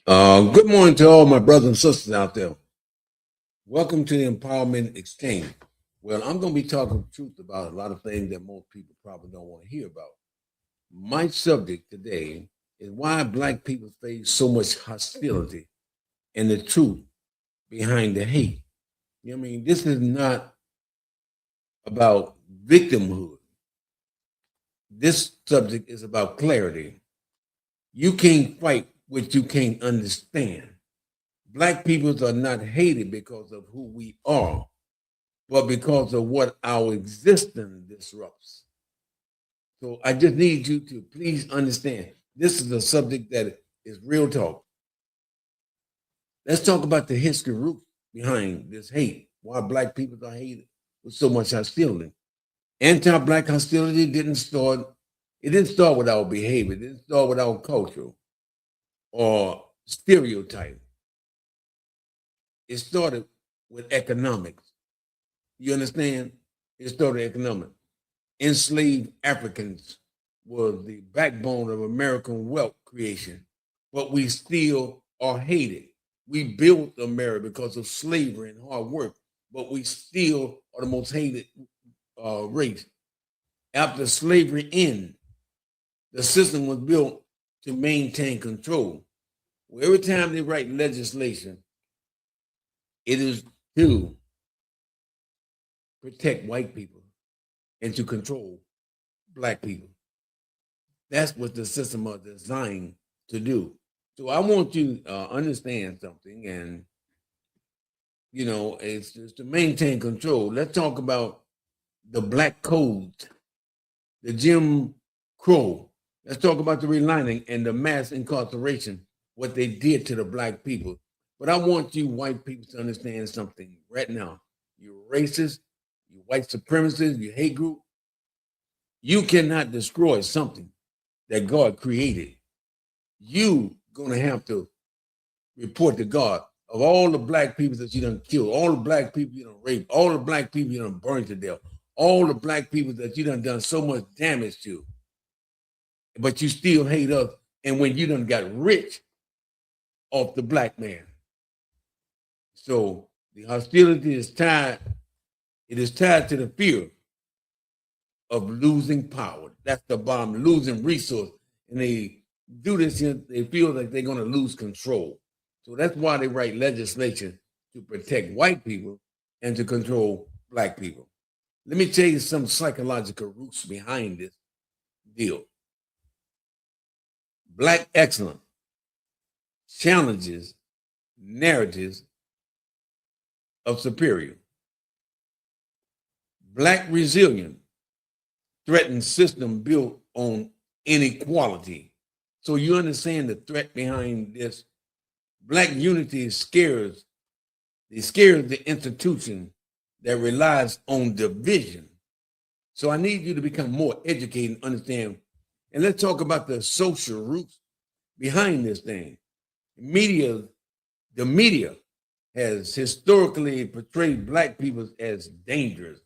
Good morning to all my brothers and sisters out there. Welcome to the Empowerment Exchange. Well, I'm going to be talking truth about a lot of things that most people probably don't want to hear about. My subject today is why Black people face so much hostility and the truth behind the hate. You know what I mean? This is not about victimhood. This subject is about clarity. You can't fight what you can't understand. Black peoples are not hated because of who we are, but because of what our existence disrupts. So I just need you to please understand this is a subject that is real talk. Let's talk about the history root behind this hate. Why Black people are hated with so much hostility. Anti-Black hostility it didn't start with our behavior, it didn't start with our culture or stereotype. It started with economics. You understand? It started economic. Enslaved Africans was the backbone of American wealth creation, but we still are hated. We built America because of slavery and hard work, but we still are the most hated race. After slavery ended, the system was built to maintain control. Well, every time they write legislation, it is to protect white people and to control Black people. That's what the system are designed to do. So I want you to understand something, and it's just to maintain control. Let's talk about the Black Codes, the Jim Crow. Let's talk about the relining and the mass incarceration, what they did to the Black people. But I want you white people to understand something right now. You're racist, you white supremacists, you hate group. You cannot destroy something that God created. You gonna have to report to God of all the Black people that you done killed, all the Black people you done raped, all the Black people you done burned to death, all the Black people that you done so much damage to, but you still hate us. And when you done got rich off the Black man. So the hostility is tied, it is tied to the fear of losing power. That's the bottom, losing resource. And they do this, they feel like they're going to lose control. So that's why they write legislation to protect white people and to control Black people. Let me tell you some psychological roots behind this deal. Black excellence challenges narratives of superior. Black resilience threatens system built on inequality. So you understand the threat behind this. Black unity scares the institution that relies on division. So I need you to become more educated and understand. And let's talk about the social roots behind this thing. The media has historically portrayed Black people as dangerous.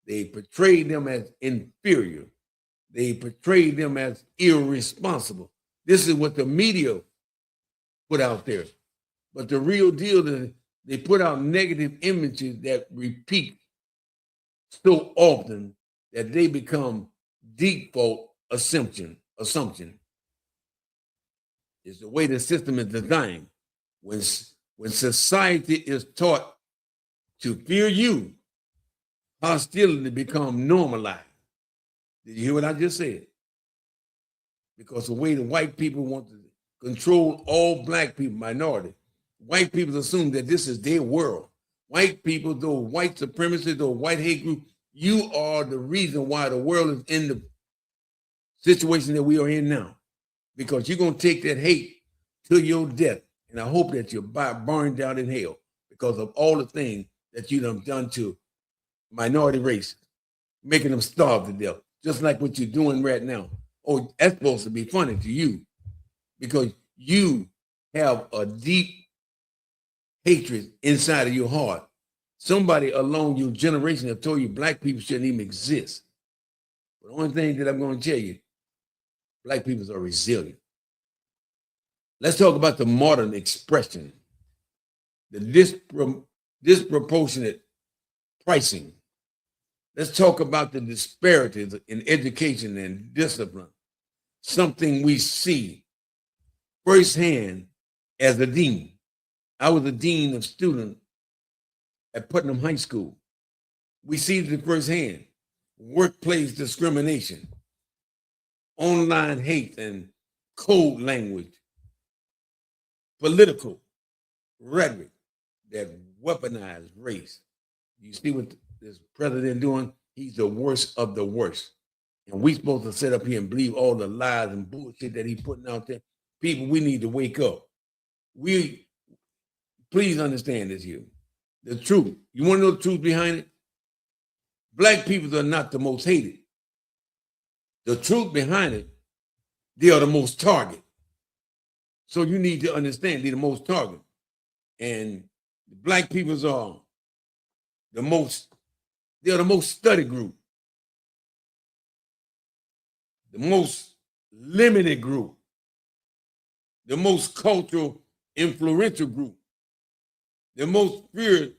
They portrayed them as inferior. They portrayed them as irresponsible. This is what the media put out there. But the real deal is they put out negative images that repeat so often that they become default assumption. It's the way the system is designed. When society is taught to fear you, hostility becomes normalized. Did you hear what I just said? Because the way the white people want to control all Black people, minority, white people assume that this is their world. White people, those white supremacists, those white hate groups, you are the reason why the world is in the situation that we are in now. Because you're going to take that hate to your death. And I hope that you're burned down in hell because of all the things that you done to minority races, making them starve to death, just like what you're doing right now. Oh, that's supposed to be funny to you because you have a deep hatred inside of your heart. Somebody along your generation have told you Black people shouldn't even exist. But the only thing that I'm going to tell you, Black people are resilient. Let's talk about the modern expression, the disproportionate pricing. Let's talk about the disparities in education and discipline, something we see firsthand as a dean. I was a dean of students at Putnam High School. We see it firsthand. Workplace discrimination, online hate and code language, political rhetoric that weaponize race. You see what this president doing? He's the worst of the worst. And we supposed to sit up here and believe all the lies and bullshit that he's putting out there. People, we need to wake up. Please understand this here. The truth. You want to know the truth behind it? Black people are not the most hated. The truth behind it, they are the most targeted. So you need to understand they're the most targeted. And black people are they're the most studied group, the most limited group, the most cultural influential group, the most feared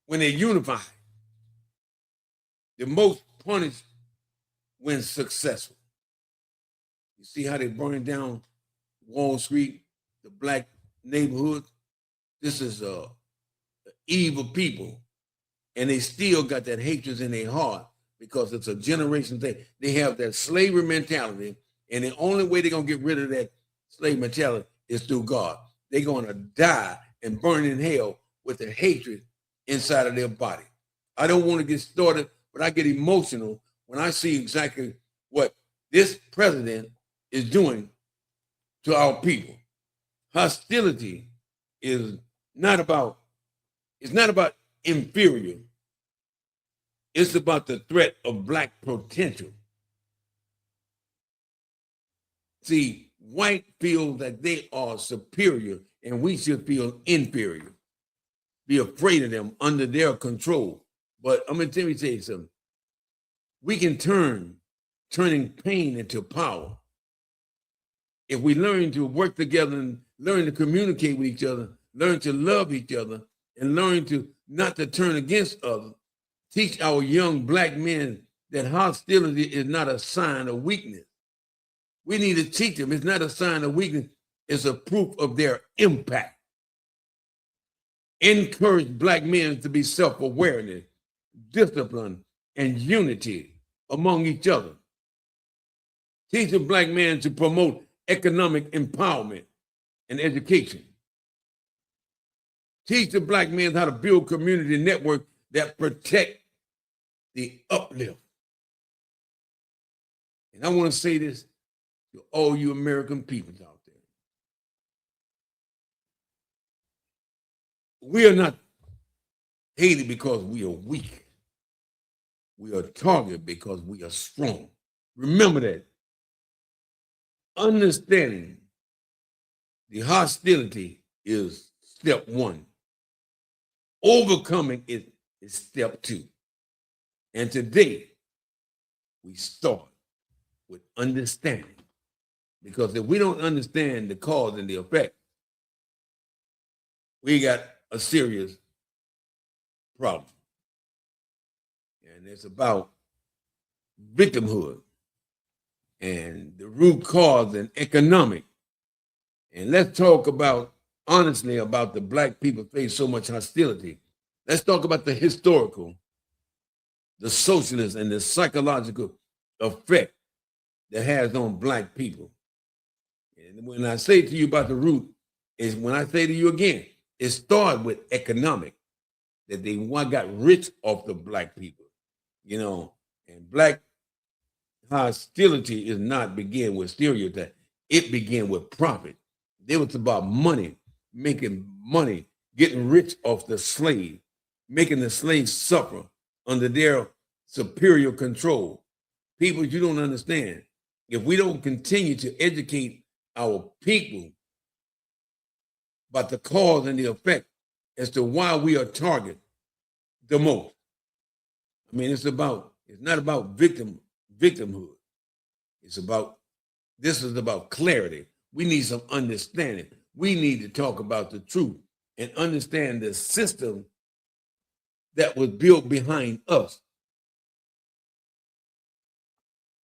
when they unify, the most punished when successful. You see how they burn down Wall Street, the black neighborhood? This is evil people. And they still got that hatred in their heart because it's a generation thing. They have that slavery mentality, and the only way they're going to get rid of that slave mentality is through God. They're going to die and burn in hell with the hatred inside of their body. I don't want to get started, but I get emotional when I see exactly what this president is doing to our people. Hostility is not about inferior. It's about the threat of black potential. See, white feel that they are superior and we should feel inferior, be afraid of them, under their control. But I'm going to tell you something. We can turning pain into power. If we learn to work together and learn to communicate with each other, learn to love each other, and learn to not to turn against others, teach our young black men that hostility is not a sign of weakness. We need to teach them it's not a sign of weakness, it's a proof of their impact. Encourage black men to be self-awareness, discipline, and unity among each other. Teach the black man to promote economic empowerment and education. Teach the black men how to build community networks that protect the uplift. And I want to say this to all you American people out there. We are not hated because we are weak. We are targeted because we are strong. Remember that. Understanding the hostility is step one. Overcoming it is step two. And today, we start with understanding. Because if we don't understand the cause and the effect, we got a serious problem. And it's about victimhood and the root cause and economic. And let's talk about, honestly, about the black people face so much hostility. Let's talk about the historical, the socialist, and the psychological effect that has on black people. And when I say to you about the root, is when I say to you again, it started with economic, that they got rich off the black people, and black hostility is not begin with stereotype. It began with profit. It was about money, making money, getting rich off the slave, making the slaves suffer under their superior control. People, you don't understand. If we don't continue to educate our people about the cause and the effect as to why we are targeted the most. I mean, it's not about victimhood. This is about clarity. We need some understanding. We need to talk about the truth and understand the system that was built behind us.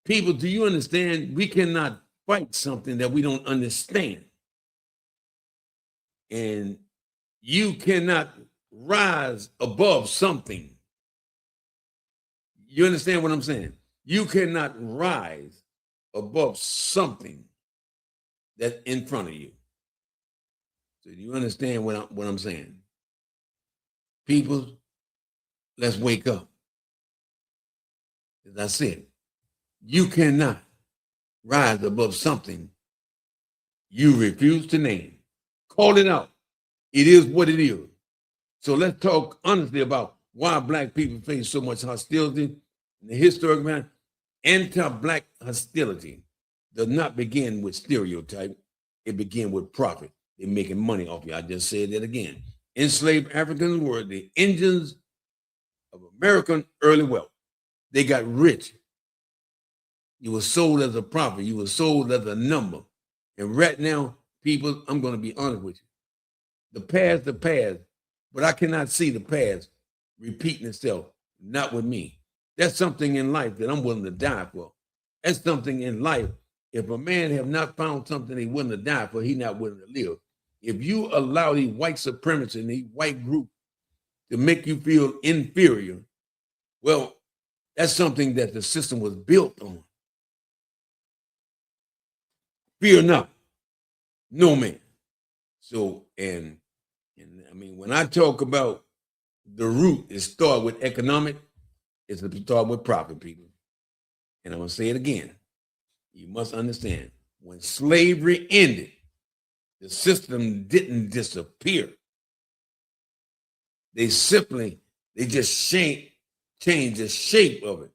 People, do you understand? We cannot fight something that we don't understand. And you cannot rise above something. You understand what I'm saying? You cannot rise above something that's in front of you. So do you understand what I'm saying? People, let's wake up. As I said, you cannot rise above something you refuse to name. Call it out. It is what it is. So let's talk honestly about why Black people face so much hostility. In the historic man, anti-Black hostility does not begin with stereotype. It began with profit. They're making money off you. I just said that again. Enslaved Africans were the engines of American early wealth. They got rich. You were sold as a profit. You were sold as a number. And right now, people, I'm going to be honest with you. The past, but I cannot see the past repeating itself. Not with me. That's something in life that I'm willing to die for. That's something in life. If a man have not found something he's willing to die for, he's not willing to live. If you allow these white supremacists and these white groups to make you feel inferior, well, that's something that the system was built on. Fear not, no man. So, and I mean, when I talk about the root, it starts with economic, it's to start with profit, people. And I'm going to say it again. You must understand, when slavery ended, the system didn't disappear. They just changed the shape of it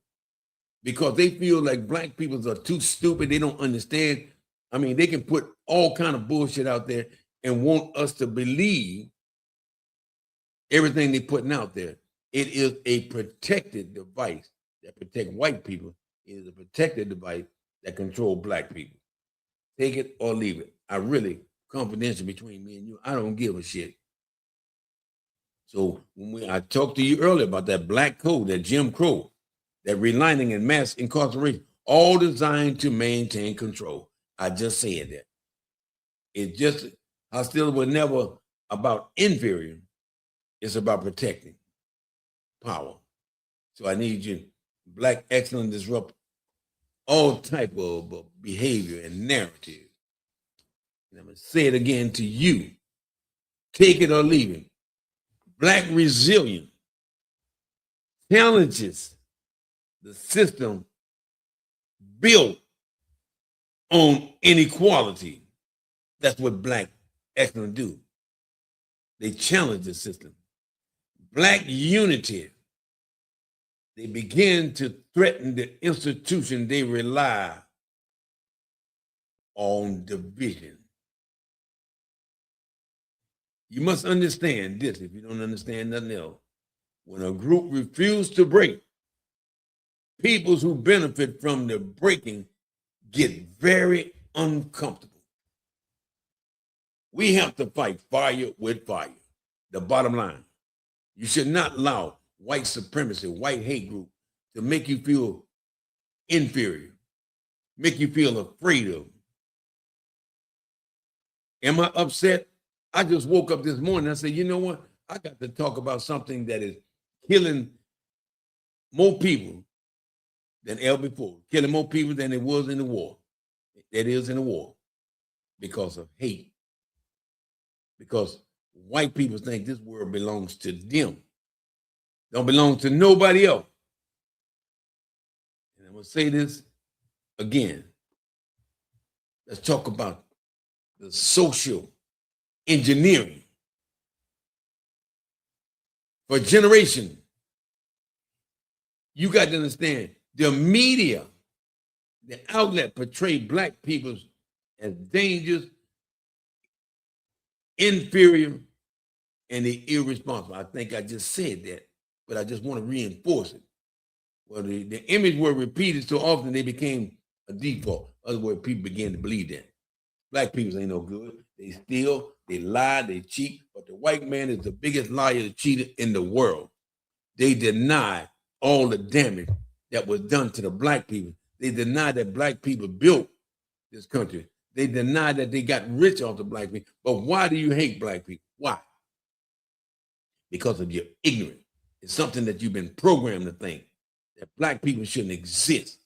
because they feel like Black people are too stupid. They don't understand. I mean, they can put all kind of bullshit out there and want us to believe everything they're putting out there. It is a protected device that protects white people. It is a protected device that controls Black people. Take it or leave it. I really, confidential between me and you, I don't give a shit. So when I talked to you earlier about that Black code, that Jim Crow, that relining and mass incarceration, all designed to maintain control. I just said that. It just, hostility was never about inferior. It's about protecting power. So I need you, Black excellence disrupt all type of behavior and narrative. And I'm going to say it again to you. Take it or leave it. Black resilience challenges the system built on inequality. That's what Black excellence do. They challenge the system. Black unity, they begin to threaten the institution they rely on division. You must understand this if you don't understand nothing else. When a group refuses to break, peoples who benefit from the breaking get very uncomfortable. We have to fight fire with fire. The bottom line. You should not allow white supremacy, white hate group to make you feel inferior, make you feel afraid of them. Am I upset? I just woke up this morning. I said, you know what? I got to talk about something that is killing more people than ever before, killing more people than it was in the war. That is in the war because of hate. Because white people think this world belongs to them. Don't belong to nobody else. And I'm going to say this again. Let's talk about the social engineering. For a generation, you got to understand the media, the outlet portray Black people as dangerous, inferior, and they're irresponsible. I think I just said that, but I just want to reinforce it. Well, the image were repeated so often they became a default. In other words, people began to believe that. Black people ain't no good. They steal, they lie, they cheat, but the white man is the biggest liar and cheater in the world. They deny all the damage that was done to the black people. They deny that black people built this country. They deny that they got rich off the black people. But why do you hate black people? Why? Because of your ignorance. It's something that you've been programmed to think that black people shouldn't exist.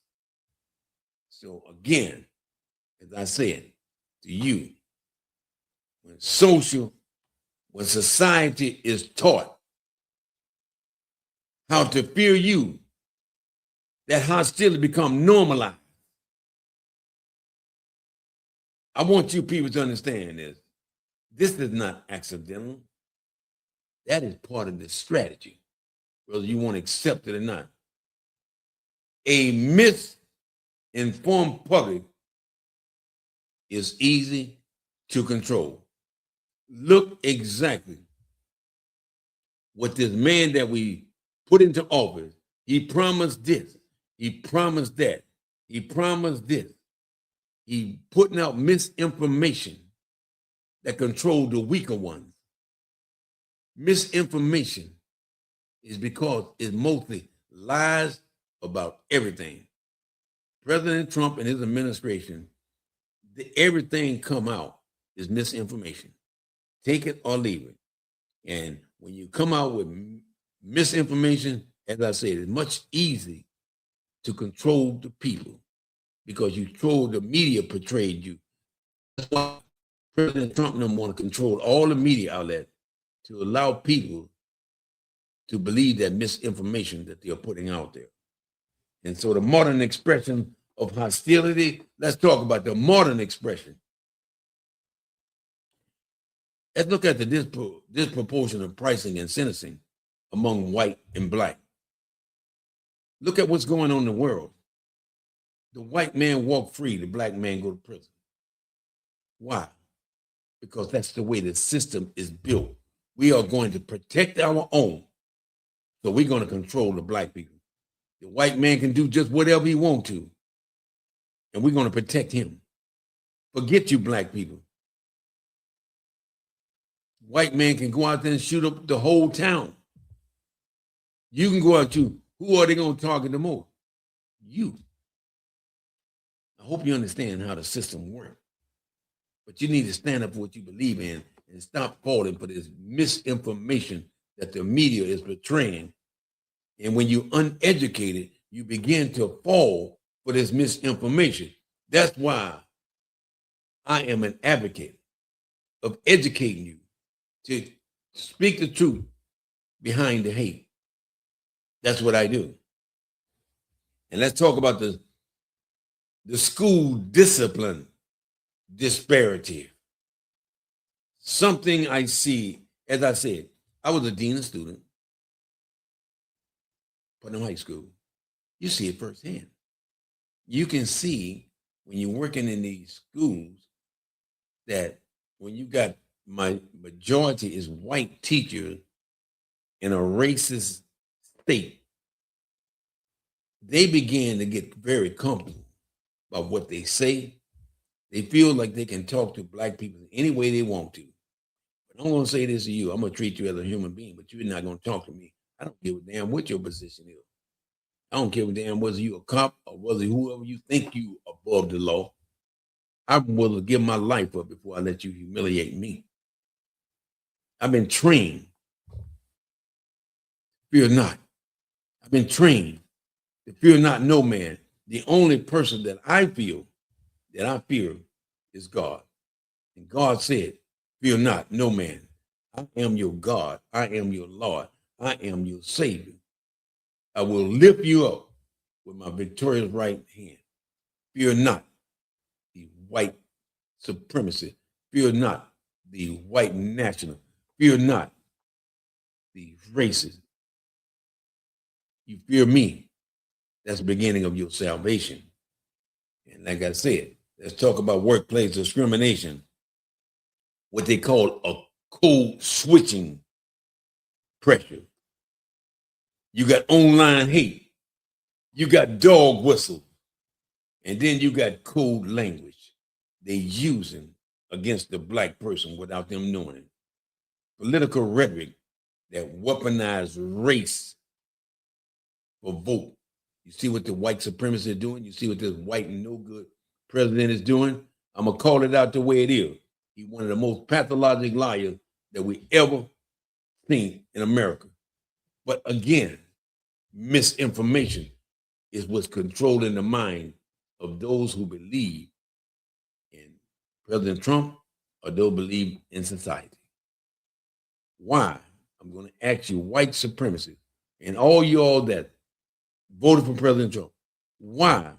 So again, as I said to you, when society is taught how to fear you, that hostility become normalized. I want you people to understand this. This is not accidental. That is part of the strategy, whether you want to accept it or not. A misinformed public is easy to control. Look exactly what this man that we put into office, he promised this, he promised that, he promised this. He putting out misinformation that control the weaker ones. Misinformation is because it's mostly lies about everything. President Trump and his administration, everything come out is misinformation. Take it or leave it. And when you come out with misinformation, as I said, it's much easier to control the people because you told the media portrayed you. That's why President Trump don't want to control all the media outlets to allow people to believe that misinformation that they're putting out there. And so the modern expression of hostility, let's talk about the modern expression. Let's look at the disproportionate pricing and sentencing among white and black. Look at what's going on in the world. The white man walk free, the black man go to prison. Why? Because that's the way the system is built. We are going to protect our own, so we're going to control the black people. The white man can do just whatever he wants to, and we're going to protect him. Forget you black people. White man can go out there and shoot up the whole town. You can go out to, who are they going to target the most? You. I hope you understand how the system works. But you need to stand up for what you believe in and stop falling for this misinformation that the media is portraying. And when you're uneducated, you begin to fall for this misinformation. That's why I am an advocate of educating you to speak the truth behind the hate. That's what I do. And let's talk about the school discipline disparity. Something I see, as I said, I was a dean of student, but in high school, you see it firsthand. You can see when you're working in these schools that when you got my majority is white teachers in a racist state, they begin to get very comfortable about what they say. They feel like they can talk to black people any way they want to. But I'm going to say this to you. I'm going to treat you as a human being, but you're not going to talk to me. I don't give a damn what your position is. I don't give a damn whether you a cop or whether whoever you think you above the law. I'm willing to give my life up before I let you humiliate me. I've been trained. Fear not. I've been trained to fear not no man. The only person that I fear is God. And God said, fear not no man. I am your God. I am your Lord. I am your Savior. I will lift you up with my victorious right hand. Fear not the white supremacy. Fear not the white national. Fear not the racism. You fear me. That's the beginning of your salvation. And like I said, let's talk about workplace discrimination, what they call a code switching pressure. You got online hate. You got dog whistle. And then you got code language. they're using against the black person without them knowing it. Political rhetoric that weaponize race for vote. You see what the white supremacists are doing? You see what this white and no good president is doing? I'm going to call it out the way it is. He's one of the most pathologic liars that we ever seen in America. But again, misinformation is what's controlling the mind of those who believe in President Trump or those believe in society. Why? I'm going to ask you, white supremacists, and all y'all that voted for President Trump, why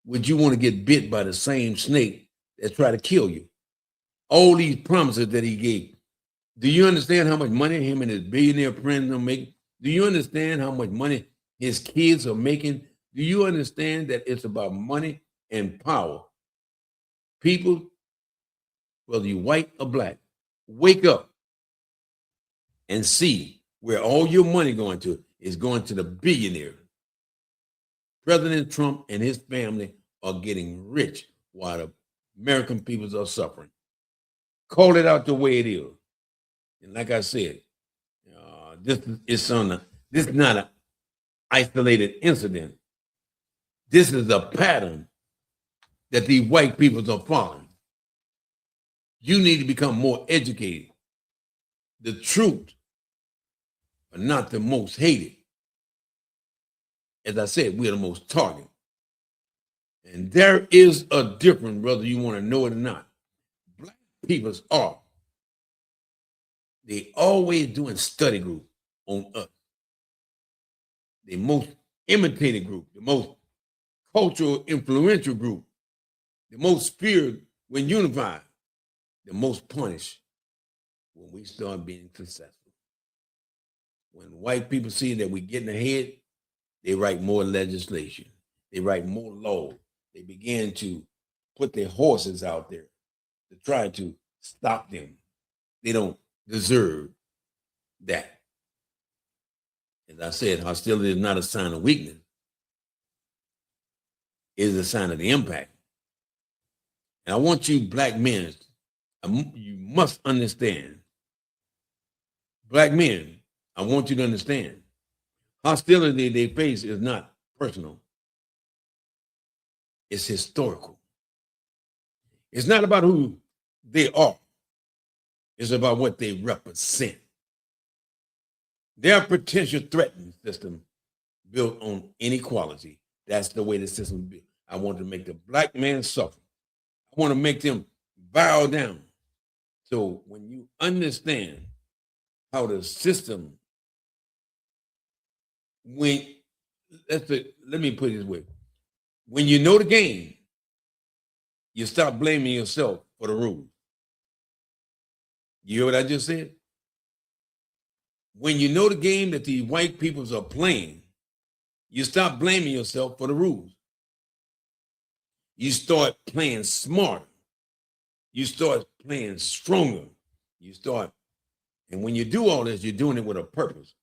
would you want to get bit by the same snake that tried to kill you? All these promises that he gave. Do you understand how much money him and his billionaire friends are making? Do you understand how much money his kids are making? Do you understand that it's about money and power? People, whether you're white or black, wake up and see where all your money going to is going to the billionaire. President Trump and his family are getting rich while the American people are suffering. Call it out the way it is. And like I said, this is not an isolated incident. This is a pattern that these white people are following. You need to become more educated. The truth are not the most hated. As I said, we're the most targeted. And there is a difference, whether you want to know it or not. Black people are. They always doing study group on us. The most imitated group, the most cultural influential group, the most feared when unified, the most punished when we start being successful. When white people see that we're getting ahead, they write more legislation. They write more law. They begin to put their horses out there to try to stop them. They don't deserve that. As I said, hostility is not a sign of weakness. It is a sign of the impact. And I want you black men, you must understand. Black men, I want you to understand. Hostility they face is not personal. It's historical. It's not about who they are. It's about what they represent. Their potential threatening system built on inequality. That's the way the system is built. I want to make the black man suffer. I want to make them bow down. So when you understand how the system, let me put it this way. When you know the game, you stop blaming yourself for the rules. You hear what I just said? When you know the game that these white peoples are playing, you stop blaming yourself for the rules. You start playing smarter. You start playing stronger. And when you do all this, you're doing it with a purpose.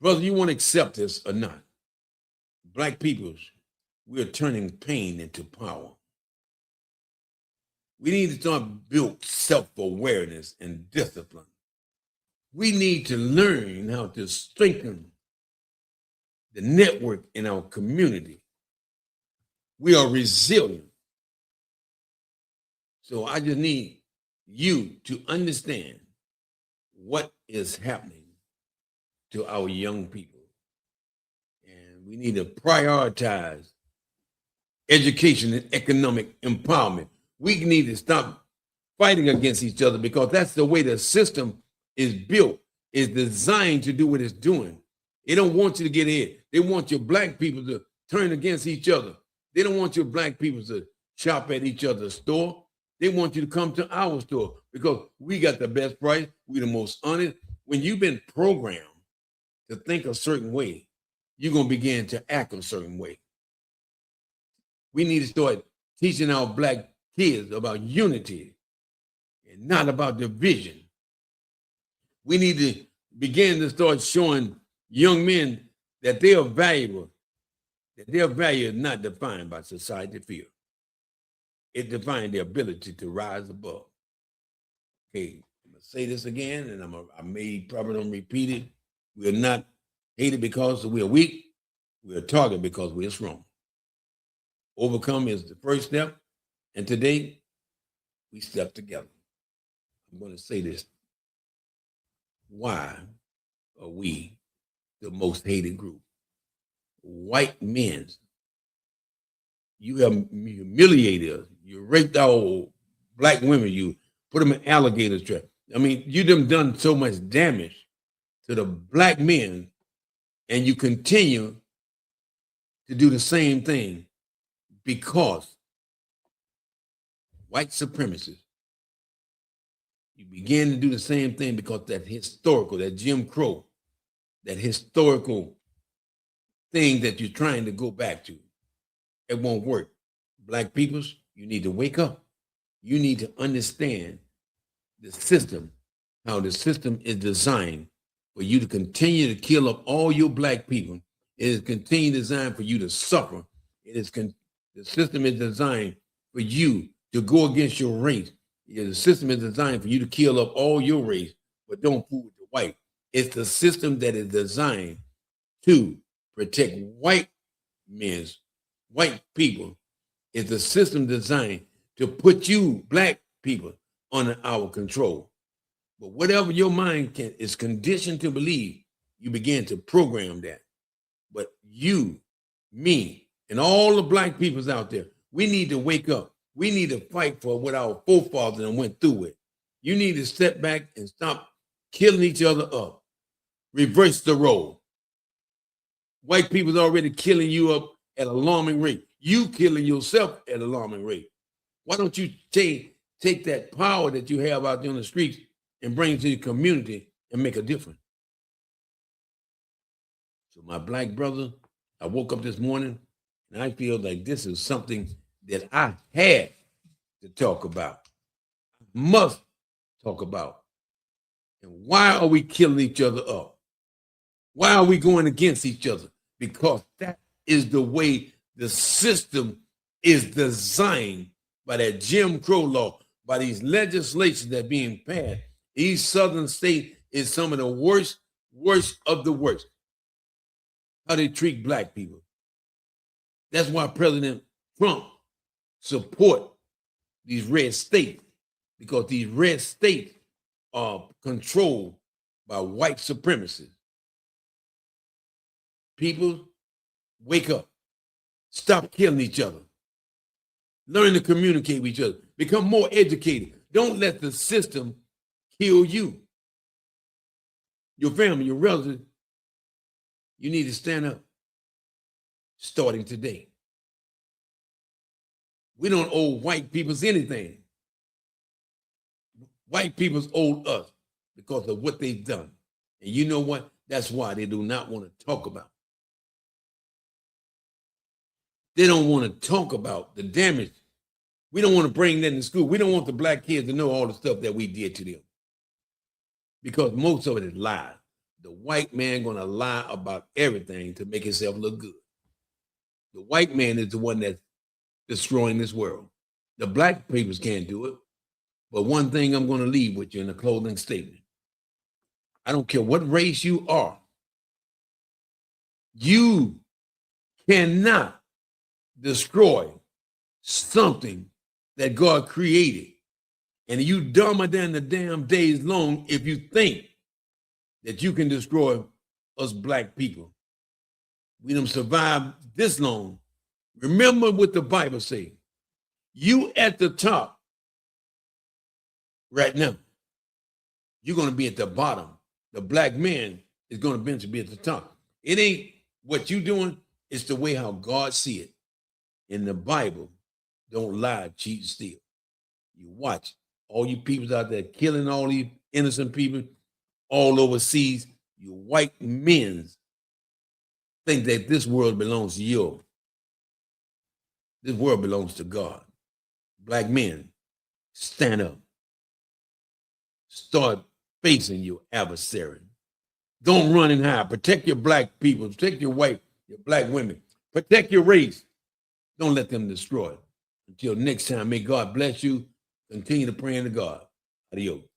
Brother, you want to accept this or not? Black peoples, we're turning pain into power. We need to start build self-awareness and discipline. We need to learn how to strengthen the network in our community. We are resilient. So I just need you to understand what is happening to our young people. And we need to prioritize education and economic empowerment. We need to stop fighting against each other because that's the way the system is built, is designed to do what it's doing. They don't want you to get in. They want your black people to turn against each other. They don't want your black people to shop at each other's store. They want you to come to our store because we got the best price. We the most honest. When you've been programmed to think a certain way, you're going to begin to act a certain way. We need to start teaching our black kids about unity and not about division. We need to begin to start showing young men that they are valuable, that their value is not defined by society fear. It defines the ability to rise above. Okay, I'm gonna say this again, and I may probably don't repeat it. We are not hated because we are weak. We are targeted because we are strong. Overcome is the first step, and today we step together. I'm going to say this. Why are we the most hated group? White men. You have humiliated us. You raped our black women. You put them in alligator trap. I mean, you done so much damage to the black men, and you continue to do the same thing because white supremacists. You begin to do the same thing because that historical, that Jim Crow, that historical thing that you're trying to go back to, it won't work. Black peoples, you need to wake up. You need to understand the system, how the system is designed for you to continue to kill up all your black people. It is continue designed for you to suffer. The system is designed for you to go against your race. The system is designed for you to kill up all your race, but don't fool with the white. It's the system that is designed to protect white people. It's the system designed to put you, black people, under our control. But whatever your mind is conditioned to believe, you begin to program that. But you, me, and all the black peoples out there, we need to wake up. We need to fight for what our forefathers went through with. You need to step back and stop killing each other up. Reverse the role. White people's already killing you up at an alarming rate. You killing yourself at an alarming rate. Why don't you take that power that you have out there on the streets and bring it to the community and make a difference? So my black brother, I woke up this morning and I feel like this is something that I had to talk about. I must talk about. And why are we killing each other up? Why are we going against each other? Because that is the way the system is designed by that Jim Crow law, by these legislations that are being passed. Each southern state is some of the worst of the worst. How they treat black people. That's why President Trump support these red states, because these red states are controlled by white supremacists. People, wake up. Stop killing each other. Learn to communicate with each other. Become more educated. Don't let the system kill you. Your family, your relatives, you need to stand up starting today. We don't owe white peoples anything. White peoples owe us because of what they've done. And you know what? That's why they do not want to talk about. They don't want to talk about the damage. We don't want to bring that in school. We don't want the black kids to know all the stuff that we did to them. Because most of it is lies. The white man going to lie about everything to make himself look good. The white man is the one that's destroying this world. The black people can't do it. But one thing I'm going to leave with you in a closing statement. I don't care what race you are. You cannot destroy something that God created. And you dumber than the damn days long if you think that you can destroy us black people. We done survived this long. Remember what the Bible says. You at the top right now. You're going to be at the bottom. The black man is going to eventually be at the top. It ain't what you doing. It's the way how God see it. In the Bible, don't lie, cheat, steal. You watch all you people out there killing all these innocent people all overseas. You white men think that this world belongs to you. This world belongs to God. Black men, stand up. Start facing your adversary. Don't run and hide. Protect your black people. Protect your white, your black women. Protect your race. Don't let them destroy it. Until next time, may God bless you. Continue to pray to God. Adios.